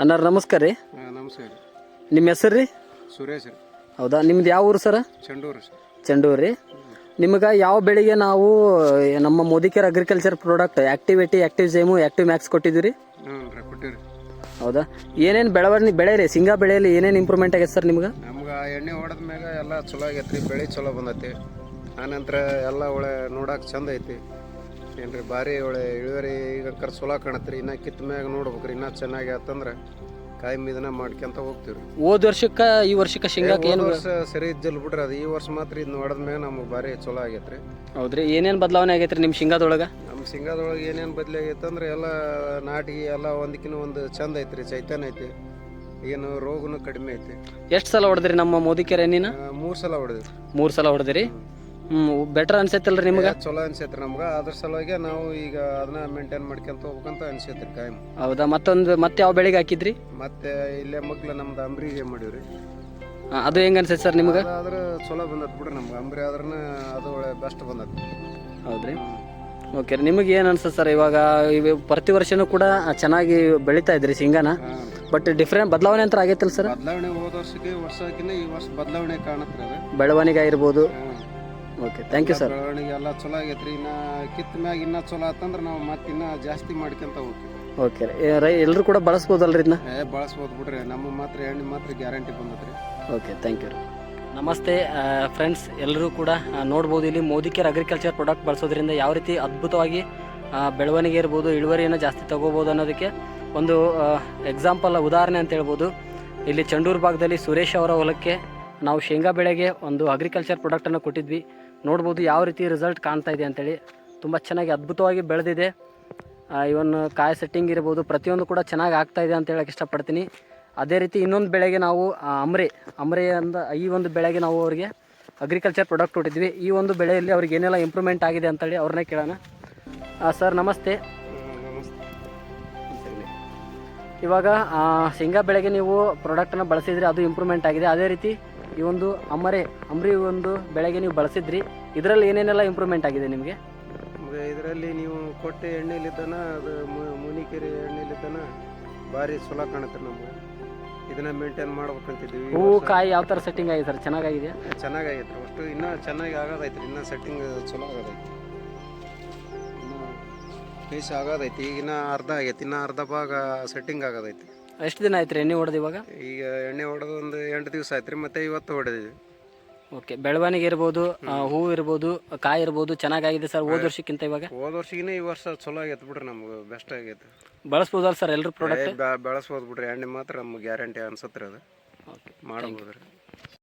ಅಣ್ಣಾರ ನಮಸ್ಕಾರ ರೀ. ನಮಸ್ಕಾರ ರೀ. ನಿಮ್ಮ ಹೆಸರು ರೀ? ಸುರೇಶ್ ರೀ. ಹೌದಾ, ನಿಮ್ದು ಯಾವ ಊರು ಸರ? ಚಂಡೂರು ಸರ್. ಚಂಡೂರು ರೀ. ನಿಮಗೆ ಯಾವ ಬೆಳೆಗೆ ನಾವು ನಮ್ಮ Modicare agriculture product activity, active ಜೈಮು, ಆಕ್ಟಿವ್ ಮ್ಯಾಕ್ಸ್ ಕೊಟ್ಟಿದ್ದೀವಿ ರೀ? ಹ್ಞೂ ರೀ, ಕೊಟ್ಟಿರಿ. ಹೌದಾ, ಏನೇನು ಬೆಳೆ ರೀ ಶೇಂಗಾ ಬೆಳೆಯಲ್ಲಿ ಏನೇನು ಇಂಪ್ರೂವ್ಮೆಂಟ್ ಆಗೈತೆ ಸರ್ ನಿಮ್ಗೆ? ನಮ್ಗೆ ಎಣ್ಣೆ ಹೊಡೆದ ಮ್ಯಾಗ ಎಲ್ಲ ಚಲೋ ಆಗೈತೆ ರೀ, ಬೆಳೆ ಚಲೋ ಬಂದೈತಿ. ಆನಂತರ ಎಲ್ಲ ಒಳ್ಳೆ ನೋಡಕ್ಕೆ ಚಂದ ಐತಿ ಏನ್ರಿ, ಭಾರಿ ಒಳ್ಳೆ ಇಳುವರಿ ಈಗ ಚಲೋ ಕಾಣತ್ತೆ ರೀ. ಇನ್ನು ಕಿತ್ತ ಮ್ಯಾಗ ನೋಡ್ಬೇಕು ರೀ, ಇನ್ನೂ ಚೆನ್ನಾಗಿ ಆತಂದ್ರೆ ಕಾಯಿ ಮಿದನ ಮಾಡ್ಕೊಂತ ಹೋಗ್ತೀವಿ ರೀ. ಹೋದ ವರ್ಷಕ್ಕೆ ಈ ವರ್ಷಕ್ಕೆ ಶೇಂಗಾಕ್ಕೆ ಏನು ವರ್ಷ ಸರಿ ಇದ್ದಿಲ್ಲ ಬಿಡ್ರಿ, ಅದು ಈ ವರ್ಷ ಮಾತ್ರ ಇದು ಹೊಡೆದ ಮ್ಯಾಗ ನಮ್ಗೆ ಭಾರಿ ಚಲೋ ಆಗೈತೆ ರೀ. ಹೌದ್ರಿ, ಏನೇನು ಬದಲಾವಣೆ ಆಗೈತೆ ರೀ ನಿಮ್ಮ ಶೇಂಗಾದೊಳಗೆ? ನಮ್ಮ ಶೇಂಗಾದೊಳಗೆ ಏನೇನು ಬದಲಿ ಆಗೈತೆ ಅಂದ್ರೆ ಎಲ್ಲ ನಾಟಿಗೆ ಎಲ್ಲ ಒಂದಕ್ಕಿಂತ ಒಂದು ಚಂದ ಐತಿ ರೀ, ಚೈತನ್ಯ ಐತಿ, ಏನು ರೋಗನೂ ಕಡಿಮೆ ಐತಿ. ಎಷ್ಟು ಸಲ ಹೊಡೆದ್ರಿ ನಮ್ಮ ಮೋದಿಕೇರ್ ಎಣ್ಣಿನ? 3 ಸಲ ಹೊಡೆದ್ರಿ. 3 ಸಲ ಹೊಡೆದಿರಿ. ಬೆಟರ್ ಅನ್ಸೈತಲ್ರಿ ನಿಮ್ಗೆ? ಚಲೋ ಅನ್ಸೈತ್ರಿ ನಮ್ಗೆ. ಅದ್ರ ಸಲುವಾಗಿ ನಾವು ಈಗ ಅದನ್ನ ಮೇಂಟೈನ್ ಮಾಡ್ಕೊಂತ ಹೋಗ್ಬೇಕಂತ ಅನ್ಸೈತ್ರಿ ಕಾಯಂ. ಹೌದಾ, ಮತ್ತೆ ಯಾವ ಬೆಳೆಗೆ ಹಾಕಿದ್ರಿ? ಮತ್ತೆ ಇಲ್ಲೇ ಮಗ್ಲ ನಮ್ದು ಅಂಬ್ರಿಗೆ ಮಾಡೀವ್ರಿ. ಅದು ಹೆಂಗ ಅನ್ಸೈತೆ ಸರ್ ನಿಮ್ಗೆ? ಆದ್ರೆ ಚಲೋ ಬಂದತ್ ಬಿಡ್ರಿ ನಮ್ಗೆ, ಅಂಬ್ರಿ ಆದ್ರೂ ಅದು ಒಳ್ಳೆ ಬೆಸ್ಟ್ ಬಂದತ್. ಹೌದ್ರಿ, ಓಕೆ ರೀ. ನಿಮಗೆ ಏನು ಅನ್ಸುತ್ತೆ ಸರ್ ಇವಾಗ ಪ್ರತಿ ವರ್ಷನೂ ಕೂಡ ಚೆನ್ನಾಗಿ ಬೆಳೀತಾ ಇದ್ರಿ ಶೇಂಗಾನ, ಬಟ್ ಡಿಫ್ರೆಂಟ್ ಬದಲಾವಣೆ ಅಂತ ಆಗೈತಲ್ಲ ಸರ್? ಬದಲಾವಣೆ ಹೋದ ವರ್ಷಕ್ಕೆ ವರ್ಷಕ್ಕಿಂತ ಈ ವರ್ಷ ಬದಲಾವಣೆ ಕಾಣತ್ರಿ, ಅದು ಬೆಳವಣಿಗೆ ಆಗಿರ್ಬೋದು. Okay, thank you sir. ಬೆಳವಣಿಗೆ ಎಲ್ಲ ಚಲೋ ಆಗೈತ್ರಿ. ಇನ್ನ ಕಿತ್ತ ಮ್ಯಾಗ ಇನ್ನ ಚಲೋ ಆತಂದ್ರೆ ನಾವು ಮತ್ತೆ ಇನ್ನ ಜಾಸ್ತಿ ಮಾಡ್ಕೊಂತ ಹೋಗ್ತೀವಿ. ಓಕೆ ರೀ, ಎಲ್ಲರೂ ಕೂಡ ಬಳಸ್ಬೋದಲ್ರಿ ಇದನ್ನ? ಬಳಸ್ಬೋದು ಬಿಡ್ರಿ, ನಮ್ಮ ಮಾತ್ರ ಎಣ್ಣೆ ಮಾತ್ರ ಗ್ಯಾರಂಟಿ ಬಂದತ್ರಿ. ಓಕೆ, ಥ್ಯಾಂಕ್ ಯು ರೀ. ನಮಸ್ತೆ ಫ್ರೆಂಡ್ಸ್, ಎಲ್ಲರೂ ಕೂಡ ನೋಡ್ಬೋದು ಇಲ್ಲಿ ಮೋದಿಕೇರ್ ಅಗ್ರಿಕಲ್ಚರ್ ಪ್ರಾಡಕ್ಟ್ ಬಳಸೋದ್ರಿಂದ ಯಾವ ರೀತಿ ಅದ್ಭುತವಾಗಿ ಬೆಳವಣಿಗೆ ಇರ್ಬೋದು, ಇಳುವರಿಯನ್ನು ಜಾಸ್ತಿ ತಗೋಬೋದು ಅನ್ನೋದಕ್ಕೆ ಒಂದು ಎಕ್ಸಾಂಪಲ್, ಉದಾಹರಣೆ ಅಂತ ಹೇಳ್ಬೋದು. ಇಲ್ಲಿ ಚಂಡೂರು ಭಾಗದಲ್ಲಿ ಸುರೇಶ್ ಅವರ ಹೊಲಕ್ಕೆ ನಾವು ಶೇಂಗಾ ಬೆಳೆಗೆ ಒಂದು ಅಗ್ರಿಕಲ್ಚರ್ ಪ್ರಾಡಕ್ಟನ್ನು ಕೊಟ್ಟಿದ್ವಿ. ನೋಡ್ಬೋದು ಯಾವ ರೀತಿ ರಿಸಲ್ಟ್ ಕಾಣ್ತಾ ಇದೆ ಅಂತೇಳಿ. ತುಂಬ ಚೆನ್ನಾಗಿ ಅದ್ಭುತವಾಗಿ ಬೆಳೆದಿದೆ. ಇವನ್ ಕಾಯಿ ಸೆಟ್ಟಿಂಗ್ ಇರ್ಬೋದು, ಪ್ರತಿಯೊಂದು ಕೂಡ ಚೆನ್ನಾಗಿ ಆಗ್ತಾ ಇದೆ ಅಂತ ಹೇಳಕ್ಕೆ ಇಷ್ಟಪಡ್ತೀನಿ. ಅದೇ ರೀತಿ ಇನ್ನೊಂದು ಬೆಳೆಗೆ ನಾವು ಅಮ್ರೆ ಅಂದ ಈ ಒಂದು ಬೆಳೆಗೆ ನಾವು ಅವರಿಗೆ ಅಗ್ರಿಕಲ್ಚರ್ ಪ್ರಾಡಕ್ಟ್ ಕೊಟ್ಟಿದ್ವಿ. ಈ ಒಂದು ಬೆಳೆಯಲ್ಲಿ ಅವ್ರಿಗೆ ಏನೆಲ್ಲ ಇಂಪ್ರೂವ್ಮೆಂಟ್ ಆಗಿದೆ ಅಂತೇಳಿ ಅವ್ರನ್ನೇ ಕೇಳೋಣ. ಸರ್ ನಮಸ್ತೆ. ಇವಾಗ ಶೇಂಗಾ ಬೆಳೆಗೆ ನೀವು ಪ್ರಾಡಕ್ಟನ್ನು ಬಳಸಿದ್ರಿ, ಅದು ಇಂಪ್ರೂವ್ಮೆಂಟ್ ಆಗಿದೆ. ಅದೇ ರೀತಿ ಈ ಒಂದು ಅಂಬ್ರಿ ಒಂದು ಬೆಳೆಗೆ ನೀವು ಬಳಸಿದ್ರಿ, ಇದರಲ್ಲಿ ಏನೇನೆಲ್ಲ ಇಂಪ್ರೂವ್ಮೆಂಟ್ ಆಗಿದೆ ನಿಮಗೆ? ಇದರಲ್ಲಿ ನೀವು ಕೊಟ್ಟೆ ಎಣ್ಣೆಲಿದ್ದಾನ, ಅದು ಮುನಿಕೆರೆ ಎಣ್ಣೆಲಿದ್ದಾನ ಭಾರಿ ಚಲೋ ಕಾಣುತ್ತೆ ನಮ್ಗೆ. ಇದನ್ನ ಮೇಂಟೈನ್ ಮಾಡ್ಬೇಕಂತಿದ್ದೀವಿ. ಹೂವು ಕಾಯಿ ಯಾವ ಥರ ಸೆಟ್ಟಿಂಗ್ ಆಗಿದೆ ಸರ್? ಚೆನ್ನಾಗಿದೆ, ಚೆನ್ನಾಗೈತೆ. ಅಷ್ಟು ಇನ್ನೂ ಚೆನ್ನಾಗಿ ಆಗೋದೈತ್ರಿ, ಇನ್ನೂ ಸೆಟ್ಟಿಂಗ್ ಚಲೋ ಆಗೋದೈತಿ, ಇನ್ನೂ ಪೀಸ್ ಆಗೋದೈತಿ. ಈಗಿನ ಅರ್ಧ ಆಗೈತಿ, ಇನ್ನೂ ಅರ್ಧ ಭಾಗ ಸೆಟ್ಟಿಂಗ್ ಆಗೋದೈತಿ. ಎಷ್ಟು ದಿನ ಆಯ್ತು ರೀ ಎಣ್ಣೆ ಹೊಡೆದು? ಇವಾಗ ಈಗ ಎಣ್ಣೆ ಹೊಡೆದು ಒಂದು 8 ದಿವಸ ಆಯ್ತು ರೀ, ಮತ್ತೆ ಇವತ್ತು ಹೊಡೆದಿದ್ವಿ. ಓಕೆ, ಬೆಳವಣಿಗೆ ಇರ್ಬೋದು, ಹೂವು ಇರ್ಬೋದು, ಕಾಯಿ ಇರ್ಬೋದು ಚೆನ್ನಾಗಿದೆ ಸರ್ ಹೋದ ವರ್ಷಕ್ಕಿಂತ ಇವಾಗ? ಹೋದ ವರ್ಷಕ್ಕಿಂತ ಈ ವರ್ಷ ಚಲೋ ಆಗೈತೆ ಬಿಡ್ರಿ, ನಮ್ಗೆ ಬೆಸ್ಟ್ ಆಗೈತೆ. ಬಳಸ್ಬೋದಲ್ಲ ಸರ್ ಎಲ್ಲರೂ ಪ್ರಾಡಕ್ಟ್? ಬಳಸ್ಬೋದು ಬಿಡ್ರಿ, ಎಣ್ಣೆ ಮಾತ್ರ ನಮ್ಗೆ ಗ್ಯಾರಂಟಿ ಅನ್ಸತ್ರಿ, ಅದು ಮಾಡ್ಬೋದು ರೀ.